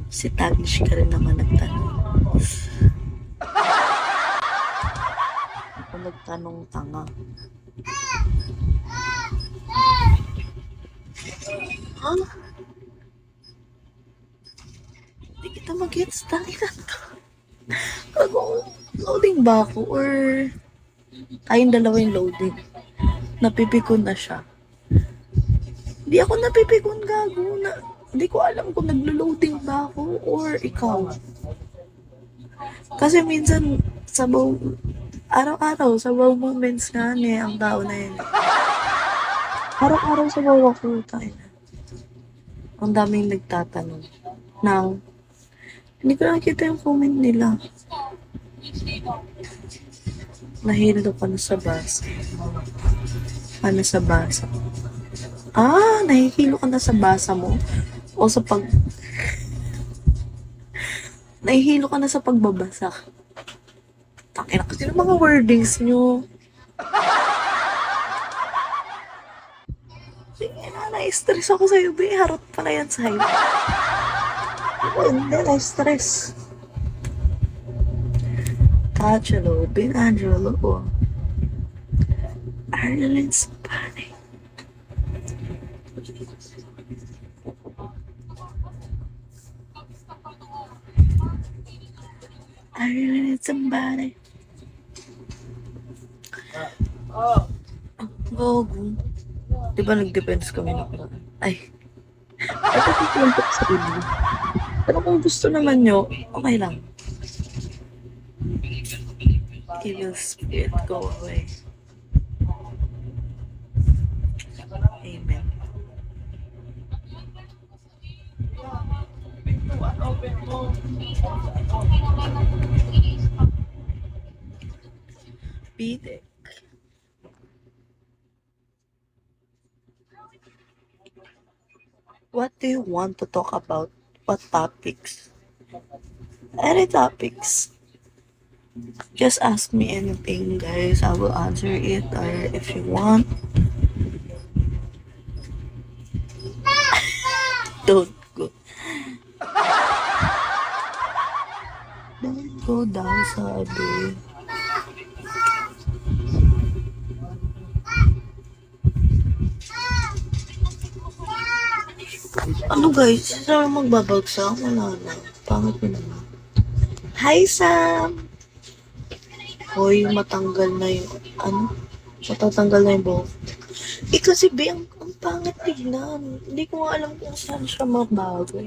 Si Taglish ka rin naman nagtanong. Ako nagtanong tanga. Ha? Hindi kita mag-gets. Tanginan to. Loading ba ako? Or tayong dalawa yung loading? Napipikon na siya. Hindi ako napipikon, gago. Hindi ko alam kung naglo-loading ba ako or ikaw. Kasi minsan, araw-araw, sabaw moments nga ang tao na yun. Araw-araw sabaw ako, tayo na. Ang daming nagtatanong hindi ko nakikita yung comment nila. Nahilo ka na sa basa. Ano sa basa? Nahihilo ka na sa basa mo? O sa nahihilo ka na sa pagbabasa? Takina kasi ng mga wordings nyo. Sige na, na-stress ako sa'yo, be. Harot pala yan sa'yo. Hindi, na-stress. Tachelo, Binangelo, Arlen Spanish. I really need somebody. Gogo. Diba nag-depends kami na parang, ito kukuntok sa inyo. Pero kung gusto naman nyo, okay lang. Evil spirit, go away. Amen. Pide. What do you want to talk about? What topics? Any topics? Just ask me anything, guys. I will answer it. Or if you want, don't go. Don't go down, sabi. Ano guys? Saan magbabagsak? Wala na. Pangit mo naman. Hi, Sam! Hoy, matanggal na yung, matatanggal na yung buhok. Kasi, be, ang pangit tignan. Hindi ko nga alam kung saan siya mabago.